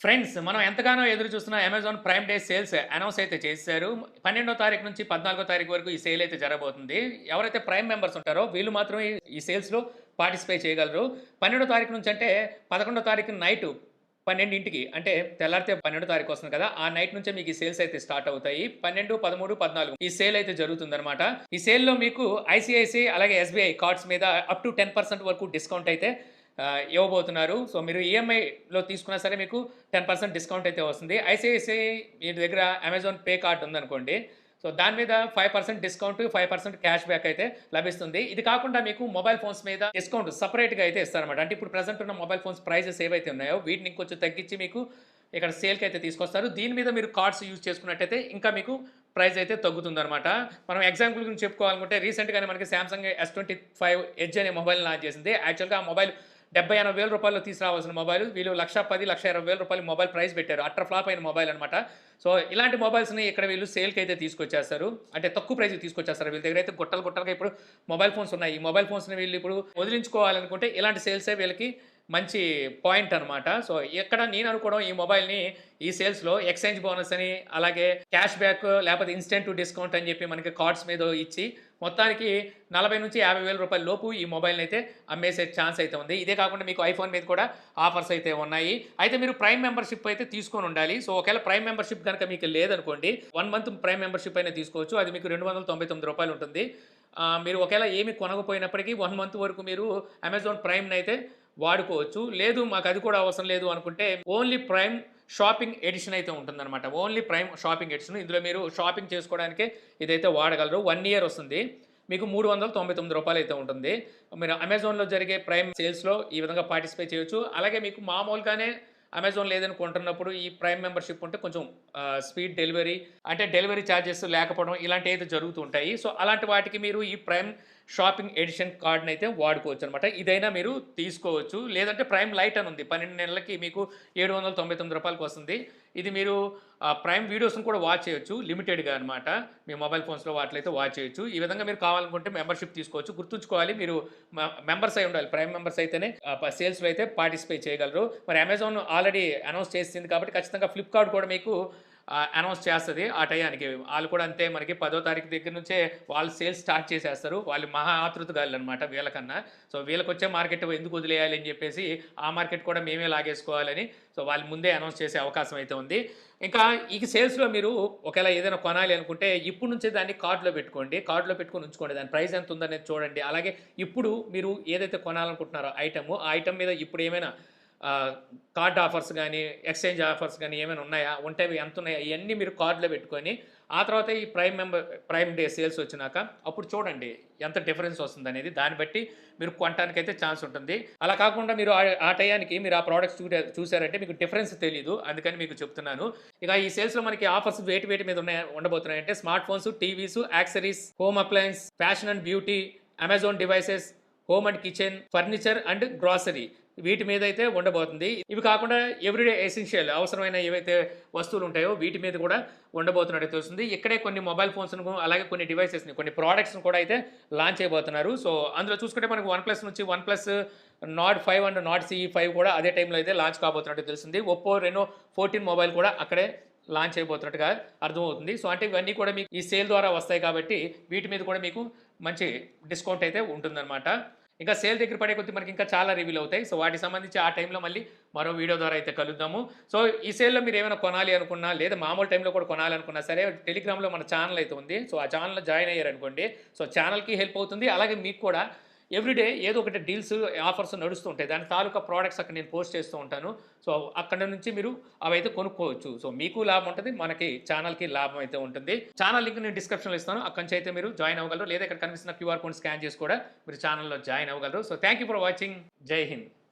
Friends మనం ఎంతగానో ఎదురు చూస్తున్న Amazon prime day sales announce అయితే చేశారు. 12వ తారీఖు నుంచి 14వ తారీఖు వరకు ఈ సేల్ అయితే జరగబోతుంది. ఎవరైతే ప్రైమ్ మెంబర్స్ ఉంటారో వీళ్ళు మాత్రమే ఈ సేల్స్‌లో పార్టిసిపేట్ చేయగలరు. 12వ తారీఖు నుంచి అంటే 11వ తారీఖు నైటు 12కి అంటే తెల్లారితే 12వ తారీఖు వస్తుంది కదా! ఆ నైట్ నుంచే మీకు ఈ సేల్స్ అయితే స్టార్ట్ అవుతాయి. 12, 13, 14 ఈ సేల్ అయితే జరుగుతుందనమాట. ఈ సేల్‌లో మీకు ఐసీఐసీఐ అలాగే ఎస్‌బీఐ కార్డ్స్ మీద అప్ టు 10% వరకు డిస్కౌంట్ అయితే ఇవ్వబోతున్నారు. సో, మీరు ఈఎంఐలో తీసుకున్నా సరే మీకు 10% డిస్కౌంట్ అయితే వస్తుంది. ఐసీఐసీఐ మీ దగ్గర అమెజాన్ పే కార్డ్ ఉందనుకోండి. సో, దాని మీద 5% డిస్కౌంట్, 5% క్యాష్ బ్యాక్ అయితే లభిస్తుంది. ఇది కాకుండా మీకు మొబైల్ ఫోన్స్ మీద డిస్కౌంట్ సెపరేట్‌గా అయితే ఇస్తారన్నమాట. అంటే ఇప్పుడు ప్రెజెంట్ ఉన్న మొబైల్ ఫోన్స్ ప్రైజెస్ ఏవైతే ఉన్నాయో వీటిని ఇంకొంచెం తగ్గించి మీకు ఇక్కడ సేల్‌కి అయితే తీసుకొస్తారు. దీని మీద మీరు కార్డ్స్ యూజ్ చేసుకున్నట్టయితే ఇంకా మీకు ప్రైస్ అయితే తగ్గుతుందనమాట. మనం ఎగ్జాంపుల్ గురించి చెప్పుకోవాలనుకుంటే రీసెంట్‌గానే మనకి సామ్‌సంగ్ S25 ఎడ్జ్ అనే మొబైల్ లాంచ్ చేసింది. యాక్చువల్‌గా ఆ మొబైల్ 70,000, 80,000 రూపాయల్లో తీసుకురావాల్సిన మొబైల్ వీళ్ళు 1,10,000, 1,20,000 రూపాయలు మొబైల్ ప్రైస్ పెట్టారు. అట్టర్ ఫ్లాప్ అయిన మొబైల్ అనమాట. సో, ఇలాంటి మొబైల్స్‌ని ఇక్కడ వీళ్ళు సేల్‌కి అయితే తీసుకొచ్చేస్తారు. అంటే తక్కువ ప్రైస్‌కి తీసుకొచ్చేస్తారు. వీళ్ళ దగ్గర అయితే గుట్టలు గుట్టలుగా ఇప్పుడు మొబైల్ ఫోన్స్ ఉన్నాయి. ఈ మొబైల్ ఫోన్స్‌ని వీళ్ళు ఇప్పుడు వదిలించుకోవాలనుకుంటే ఇలాంటి సేల్సే వీళ్ళకి మంచి పాయింట్ అనమాట. సో, ఇక్కడ నేను అనుకోవడం ఈ మొబైల్‌ని ఈ సేల్స్‌లో ఎక్స్‌చేంజ్ బోనస్ అని, అలాగే క్యాష్ బ్యాక్ లేకపోతే ఇన్‌స్టంట్ డిస్కౌంట్ అని చెప్పి మనకి కార్డ్స్ మీద ఇచ్చి మొత్తానికి 40,000-50,000 రూపాయల లోపు ఈ మొబైల్‌ని అయితే అమ్మేసే ఛాన్స్ అయితే ఉంది. ఇదే కాకుండా మీకు ఐఫోన్ మీద కూడా ఆఫర్స్ అయితే ఉన్నాయి. అయితే మీరు ప్రైమ్ మెంబర్‌షిప్ అయితే తీసుకొని ఉండాలి. సో, ఒకవేళ ప్రైమ్ మెంబర్‌షిప్ గనుక మీకు లేదనుకోండి 1 మంత్ ప్రైమ్ మెంబర్‌షిప్ అయినా తీసుకోవచ్చు. అది మీకు రూ. 299 ఉంటుంది. మీరు ఒకవేళ ఏమి కొనకపోయినప్పటికీ 1 మంత్ వరకు మీరు అమెజాన్ ప్రైమ్‌నయితే వాడుకోవచ్చు. లేదు మాకది కూడా అవసరం లేదు అనుకుంటే ఓన్లీ ప్రైమ్ షాపింగ్ ఎడిషన్ అయితే ఉంటుందనమాట. Only prime shopping edition. ఇందులో మీరు షాపింగ్ చేసుకోవడానికే ఇదైతే వాడగలరు. 1 ఇయర్ వస్తుంది. మీకు రూ. 399 అయితే ఉంటుంది. మీరు అమెజాన్‌లో జరిగే ప్రైమ్ సేల్స్‌లో ఈ విధంగా పార్టిసిపేట్ చేయొచ్చు. అలాగే మీకు మామూలుగానే అమెజాన్ లేదని కొంటున్నప్పుడు ఈ ప్రైమ్ మెంబర్‌షిప్ ఉంటే కొంచెం స్పీడ్ డెలివరీ అంటే డెలివరీ చార్జెస్ లేకపోవడం ఇలాంటివైతే జరుగుతూ ఉంటాయి. సో, అలాంటి వాటికి మీరు ఈ ప్రైమ్ షాపింగ్ ఎడిషన్ కార్డ్‌నైతే వాడుకోవచ్చనమాట. ఇదైనా మీరు తీసుకోవచ్చు. లేదంటే ప్రైమ్ లైట్ అని ఉంది. 12 నెలలకి మీకు రూ. 799 వస్తుంది. ఇది మీరు ప్రైమ్ వీడియోస్‌ని కూడా వాచ్ చేయొచ్చు. లిమిటెడ్‌గా అనమాట. మీ మొబైల్ ఫోన్స్‌లో వాటిలో అయితే వాచ్ చేయొచ్చు. ఈ విధంగా మీరు కావాలనుకుంటే మెంబర్‌షిప్ తీసుకోవచ్చు. గుర్తుంచుకోవాలి మీరు మెంబర్స్ అయి ఉండాలి. ప్రైమ్ మెంబర్స్ అయితేనే సేల్స్‌లో అయితే పార్టిసిపేట్ చేయగలరు. మరి అమెజాన్ ఆల్రెడీ అనౌన్స్ చేసింది కాబట్టి ఖచ్చితంగా ఫ్లిప్‌కార్ట్ కూడా మీకు అనౌన్స్ చేస్తది ఆ టయానికి. ఆళ్ళు కూడా అంతే మనకి 10వ తారీఖు దగ్గర నుంచే వాళ్ళు సేల్స్ స్టార్ట్ చేసేస్తారు. వాళ్ళు మహా ఆతృతగాళ్ళనమాట వీళ్ళకన్నా. సో, వీళ్ళకొచ్చే మార్కెట్ ఎందుకు వదిలేయాలి అని చెప్పేసి ఆ మార్కెట్ కూడా మేమే లాగేసుకోవాలని సో, వాళ్ళు ముందే అనౌన్స్ చేసే అవకాశం అయితే ఉంది. ఇంకా ఈ సేల్స్‌లో మీరు ఒకవేళ ఏదైనా కొనాలి అనుకుంటే ఇప్పుడు నుంచే దాన్ని కార్ట్‌లో పెట్టుకోండి. కార్ట్‌లో పెట్టుకొని ఉంచుకోండి. దాని ప్రైస్ ఎంత ఉందనేది చూడండి. అలాగే ఇప్పుడు మీరు ఏదైతే కొనాలనుకుంటున్నారో ఐటెము, ఆ ఐటెమ్ మీద ఇప్పుడు ఏమైనా ఆహ్, కార్డ్ ఆఫర్స్ గాని, ఎక్స్‌చేంజ్ ఆఫర్స్ గాని ఏమైనా ఉన్నాయా? ఉంటే అవి ఎంతున్నాయా? ఇయన్నీ మీరు కార్డ్‌లో పెట్టుకొని, ఆ తర్వాత ఈ ప్రైమ్ డే సేల్స్ వచ్చినాక అప్పుడు చూడండి ఎంత డిఫరెన్స్ వస్తుందనేది. దాన్ని బట్టి మీరు కొనటానికైతే ఛాన్స్ ఉంటుంది. అలా కాకుండా మీరు ఆ టయానికి మీరు ఆ ప్రొడక్ట్స్ చూసారంటే మీకు డిఫరెన్స్ తెలీదు. అందుకని మీకు చెప్తున్నాను. ఇక ఈ సేల్స్‌లో మనకి ఆఫర్స్ వేటి వేటి మీద ఉండబోతున్నాయంటే smart phones, TVs, accessories, home appliance, fashion and beauty, Amazon devices, home and kitchen, furniture and grocery వీటి మీదైతే ఉండబోతుంది. ఇవి కాకుండా ఎవ్రీడే ఎసెన్షియల్ అవసరమైన ఏవైతే వస్తువులు ఉంటాయో వీటి మీద కూడా ఉండబోతున్నట్టు తెలుస్తుంది. ఇక్కడే కొన్ని మొబైల్ ఫోన్స్‌ను అలాగే కొన్ని డివైసెస్‌ని కొన్ని ప్రొడక్ట్స్‌ని కూడా అయితే లాంచ్ చేయబోతున్నారు. సో, అందులో చూసుకుంటే మనకు వన్‌ప్లస్ నుంచి OnePlus Nord 5 and Nord CE 5 కూడా అదే టైంలో అయితే లాంచ్ కాబోతున్నట్టు తెలిసింది. ఒప్పో రెనో 14 మొబైల్ కూడా అక్కడే లాంచ్ చేయబోతున్నట్టుగా అర్థమవుతుంది. సో, అంటే ఇవన్నీ కూడా మీకు ఈ సేల్ ద్వారా వస్తాయి కాబట్టి వీటి మీద కూడా మీకు మంచి డిస్కౌంట్ అయితే ఉంటుందన్నమాట. ఇంకా సేల్ దగ్గర పడే కొద్దీ మనకి ఇంకా చాలా రివీల్ అవుతాయి. సో, వాటికి సంబంధించి ఆ టైంలో మళ్ళీ మరో వీడియో ద్వారా అయితే కలుద్దాము. సో, ఈ సేల్‌లో మీరేమైనా కొనాలి అనుకున్నా, లేదా మామూలు టైంలో కూడా కొనాలనుకున్నా సరే టెలిగ్రామ్‌లో మన ఛానెల్ అయితే ఉంది. సో, ఆ ఛానెల్‌లో జాయిన్ అయ్యారనుకోండి. సో, ఛానెల్‌కి హెల్ప్ అవుతుంది. అలాగే మీకు కూడా ఎవ్రీడే ఏదో ఒకటి డీల్స్, ఆఫర్స్ నడుస్తూ ఉంటాయి. దాని తాలూకా ప్రొడక్ట్స్ అక్కడ నేను పోస్ట్ చేస్తూ ఉంటాను. సో, అక్కడ నుంచి మీరు అవైతే కొనుక్కోవచ్చు. సో, మీకు లాభం ఉంటది. మనకి ఛానెల్‌కి లాభం అయితే ఉంటుంది. ఛానెల్ లింక్ నేను డిస్క్రిప్షన్‌లో ఇస్తాను. అక్కడి నుంచి అయితే మీరు జాయిన్ అవ్వగలరు. లేదా ఇక్కడ కనిపిస్తున్న క్యూఆర్ కోడ్ స్కాన్ చేసి కూడా మీరు ఛానెల్‌లో జాయిన్ అవ్వగలరు. So, thank you for watching. Jai Hind.